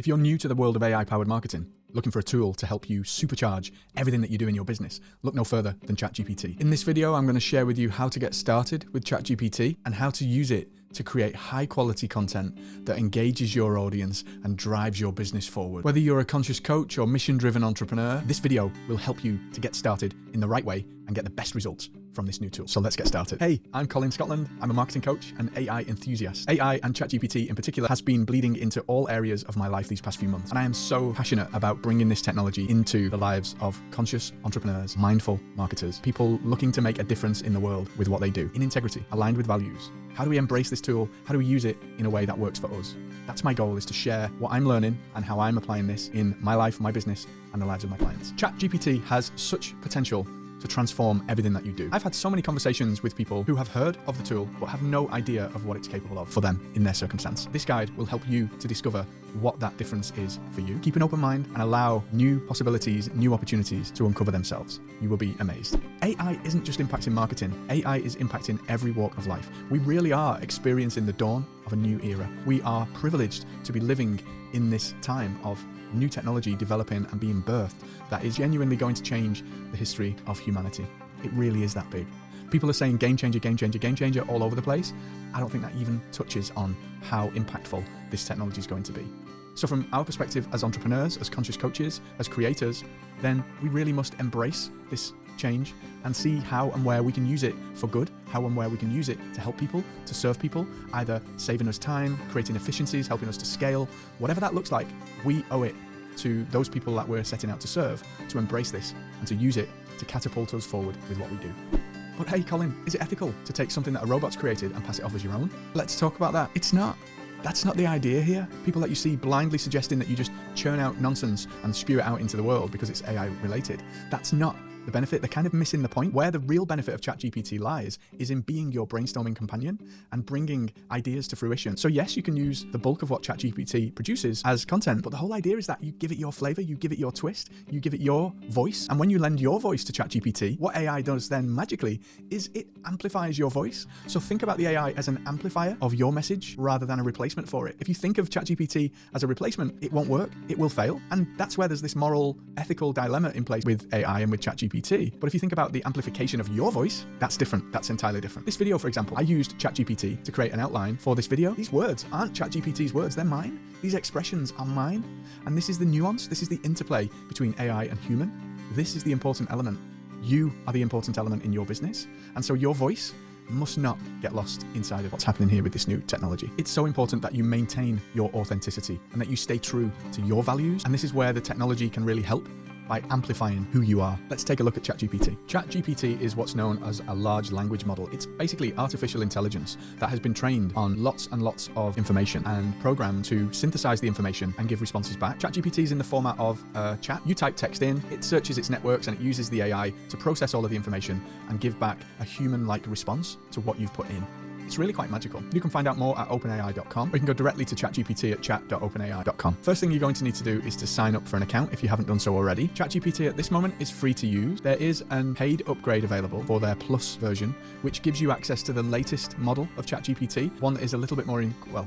If you're new to the world of AI-powered marketing, looking for a tool to help you supercharge everything that you do in your business, look no further than ChatGPT. In this video, I'm going to share with you how to get started with ChatGPT and how to use it to create high-quality content that engages your audience and drives your business forward. Whether you're a conscious coach or mission-driven entrepreneur, this video will help you to get started in the right way and get the best results from this new tool. So let's get started. Hey, I'm Colin Scotland. I'm a marketing coach and AI enthusiast. AI and ChatGPT in particular has been bleeding into all areas of my life these past few months. And I am so passionate about bringing this technology into the lives of conscious entrepreneurs, mindful marketers, people looking to make a difference in the world with what they do, in integrity, aligned with values. How do we embrace this tool? How do we use it in a way that works for us? That's my goal, is to share what I'm learning and how I'm applying this in my life, my business, and the lives of my clients. ChatGPT has such potential to transform everything that you do. I've had so many conversations with people who have heard of the tool, but have no idea of what it's capable of for them in their circumstance. This guide will help you to discover what that difference is for you. Keep an open mind and allow new possibilities, new opportunities to uncover themselves. You will be amazed. AI isn't just impacting marketing. AI is impacting every walk of life. We really are experiencing the dawn of a new era. We are privileged to be living in this time of new technology developing and being birthed that is genuinely going to change the history of humanity. It really is that big. People are saying game changer, game changer, game changer all over the place. I don't think that even touches on how impactful this technology is going to be. So from our perspective as entrepreneurs, as conscious coaches, as creators, then we really must embrace this change and see how and where we can use it for good, how and where we can use it to help people, to serve people, either saving us time, creating efficiencies, helping us to scale, whatever that looks like. We owe it to those people that we're setting out to serve to embrace this and to use it to catapult us forward with what we do. But hey, Colin, is it ethical to take something that a robot's created and pass it off as your own? Let's talk about that. It's not. That's not the idea here. People that you see blindly suggesting that you just churn out nonsense and spew it out into the world because it's AI related. That's not the benefit. They're kind of missing the point. Where the real benefit of ChatGPT lies is in being your brainstorming companion and bringing ideas to fruition. So yes, you can use the bulk of what ChatGPT produces as content, but the whole idea is that you give it your flavor, you give it your twist, you give it your voice. And when you lend your voice to ChatGPT, what AI does then magically is it amplifies your voice. So think about the AI as an amplifier of your message rather than a replacement for it. If you think of ChatGPT as a replacement, it won't work, it will fail. And that's where there's this moral, ethical dilemma in place with AI and with ChatGPT. But if you think about the amplification of your voice, that's different. That's entirely different. This video, for example, I used ChatGPT to create an outline for this video. These words aren't ChatGPT's words, they're mine. These expressions are mine. And this is the nuance, this is the interplay between AI and human. This is the important element. You are the important element in your business. And so your voice must not get lost inside of what's happening here with this new technology. It's so important that you maintain your authenticity and that you stay true to your values. And this is where the technology can really help, by amplifying who you are. Let's take a look at ChatGPT. ChatGPT is what's known as a large language model. It's basically artificial intelligence that has been trained on lots and lots of information and programmed to synthesize the information and give responses back. ChatGPT is in the format of a chat. You type text in, it searches its networks, and it uses the AI to process all of the information and give back a human-like response to what you've put in. It's really quite magical. You can find out more at openai.com, or you can go directly to ChatGPT at chat.openai.com. First thing you're going to need to do is to sign up for an account if you haven't done so already. ChatGPT at this moment is free to use. There is a paid upgrade available for their Plus version, which gives you access to the latest model of ChatGPT, one that is a little bit more,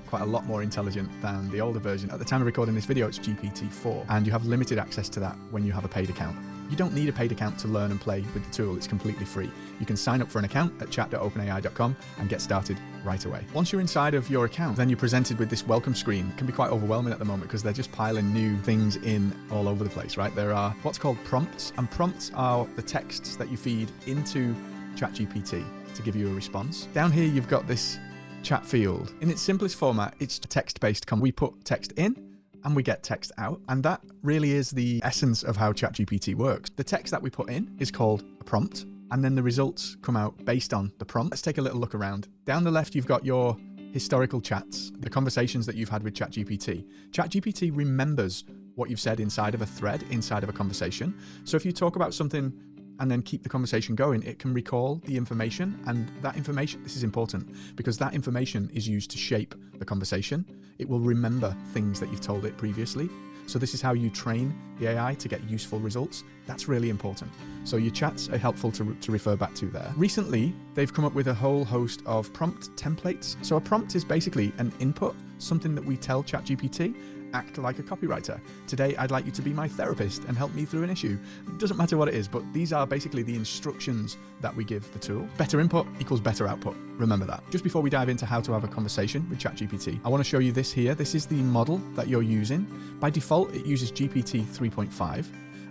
quite a lot more intelligent than the older version. At the time of recording this video, it's GPT-4, and you have limited access to that when you have a paid account. You don't need a paid account to learn and play with the tool. It's completely free. You can sign up for an account at chat.openai.com and get started right away. Once you're inside of your account, then you're presented with this welcome screen. It can be quite overwhelming at the moment because they're just piling new things in all over the place, right? There are what's called prompts, and prompts are the texts that you feed into ChatGPT to give you a response. Down here, you've got this chat field. In its simplest format, it's a text-based comment. We put text in, and we get text out. And that really is the essence of how ChatGPT works. The text that we put in is called a prompt, and then the results come out based on the prompt. Let's take a little look around. Down the left, you've got your historical chats, the conversations that you've had with ChatGPT. ChatGPT remembers what you've said inside of a thread, inside of a conversation. So if you talk about something and then keep the conversation going, it can recall the information, and that information, this is important because that information is used to shape the conversation. It will remember things that you've told it previously. So this is how you train the AI to get useful results. That's really important. So your chats are helpful to refer back to there. Recently, they've come up with a whole host of prompt templates. So a prompt is basically an input, something that we tell ChatGPT, act like a copywriter. Today, I'd like you to be my therapist and help me through an issue. It doesn't matter what it is, but these are basically the instructions that we give the tool. Better input equals better output. Remember that. Just before we dive into how to have a conversation with ChatGPT, I want to show you this here. This is the model that you're using. By default, it uses GPT 3.5.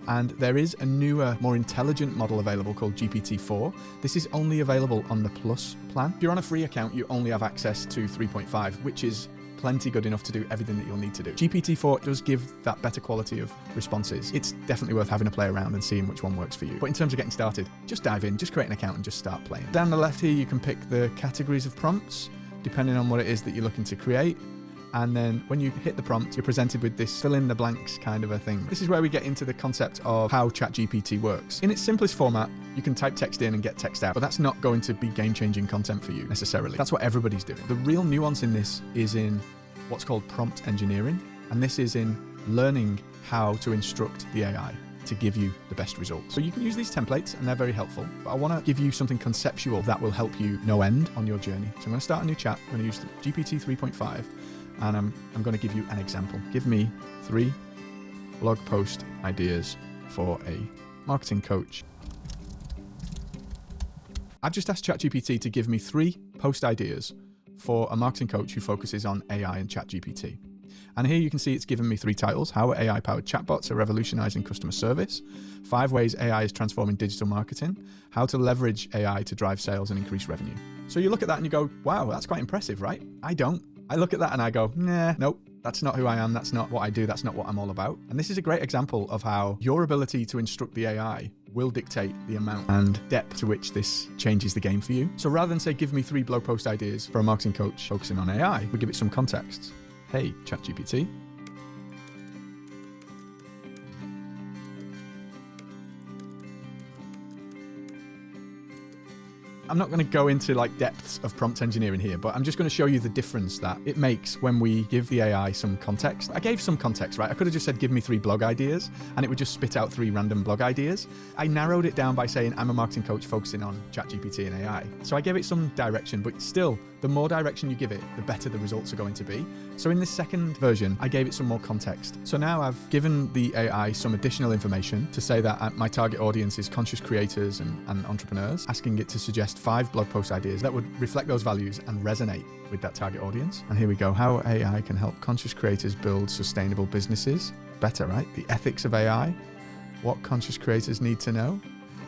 And there is a newer, more intelligent model available called GPT-4. This is only available on the Plus plan. If you're on a free account, you only have access to 3.5, which is plenty good enough to do everything that you'll need to do. GPT-4 does give that better quality of responses. It's definitely worth having a play around and seeing which one works for you. But in terms of getting started, just dive in, just create an account and just start playing. Down the left here, you can pick the categories of prompts, depending on what it is that you're looking to create. And then when you hit the prompt, you're presented with this fill in the blanks kind of a thing. This is where we get into the concept of how ChatGPT works. In its simplest format, you can type text in and get text out, but that's not going to be game-changing content for you necessarily. That's what everybody's doing. The real nuance in this is in what's called prompt engineering, and this is in learning how to instruct the AI to give you the best results. So you can use these templates and they're very helpful, but I want to give you something conceptual that will help you no end on your journey. So I'm going to start a new chat. I'm going to use the GPT 3.5 and I'm going to give you an example. Give me 3 blog post ideas for a marketing coach. I've just asked ChatGPT to give me 3 post ideas for a marketing coach who focuses on AI and ChatGPT. And here you can see it's given me 3 titles: how AI-powered chatbots are revolutionizing customer service, 5 ways AI is transforming digital marketing, how to leverage AI to drive sales and increase revenue. So you look at that and you go, wow, that's quite impressive, right? I don't. I look at that and I go, nah, nope, that's not who I am. That's not what I do. That's not what I'm all about. And this is a great example of how your ability to instruct the AI will dictate the amount and depth to which this changes the game for you. So rather than say, give me 3 blog post ideas for a marketing coach focusing on AI, we give it some context. Hey, ChatGPT. I'm not going to go into like depths of prompt engineering here, but I'm just going to show you the difference that it makes when we give the AI some context. I gave some context, right? I could have just said, give me 3 blog ideas, and it would just spit out 3 random blog ideas. I narrowed it down by saying, I'm a marketing coach focusing on ChatGPT and AI. So I gave it some direction, but still, the more direction you give it, the better the results are going to be. So in this second version, I gave it some more context. So now I've given the AI some additional information to say that my target audience is conscious creators and entrepreneurs, asking it to suggest 5 blog post ideas that would reflect those values and resonate with that target audience. And here we go. How AI can help conscious creators build sustainable businesses better, right? The ethics of AI, what conscious creators need to know,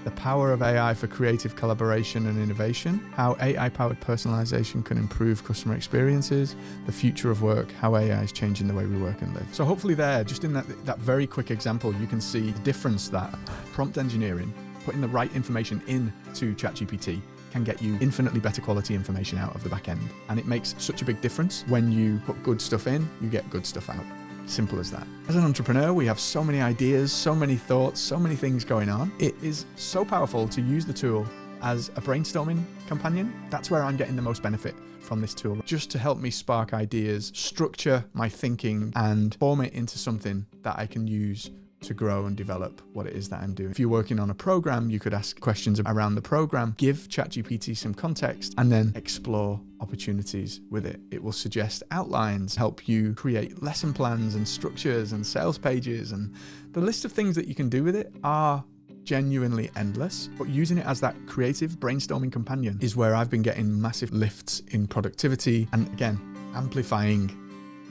the power of AI for creative collaboration and innovation, how AI-powered personalization can improve customer experiences, the future of work, how AI is changing the way we work and live. So hopefully there, just in that very quick example, you can see the difference that prompt engineering, putting the right information into ChatGPT, can get you infinitely better quality information out of the back end. And it makes such a big difference. When you put good stuff in, you get good stuff out. Simple as that. As an entrepreneur, we have so many ideas, so many thoughts, so many things going on. It is so powerful to use the tool as a brainstorming companion. That's where I'm getting the most benefit from this tool, just to help me spark ideas, structure my thinking, and form it into something that I can use to grow and develop what it is that I'm doing. If you're working on a program, you could ask questions around the program, give ChatGPT some context, and then explore opportunities with it. It will suggest outlines, help you create lesson plans and structures and sales pages, and the list of things that you can do with it are genuinely endless. But using it as that creative brainstorming companion is where I've been getting massive lifts in productivity and, again, amplifying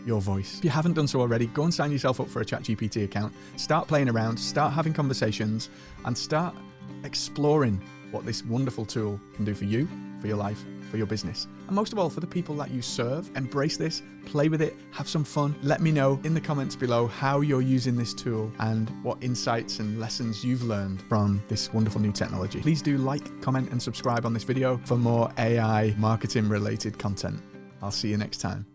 your voice. If you haven't done so already, go and sign yourself up for a ChatGPT account. Start playing around, start having conversations, and start exploring what this wonderful tool can do for you, for your life, for your business, and most of all, for the people that you serve. Embrace this, play with it, have some fun. Let me know in the comments below how you're using this tool and what insights and lessons you've learned from this wonderful new technology. Please do like, comment, and subscribe on this video for more AI marketing related content. I'll see you next time.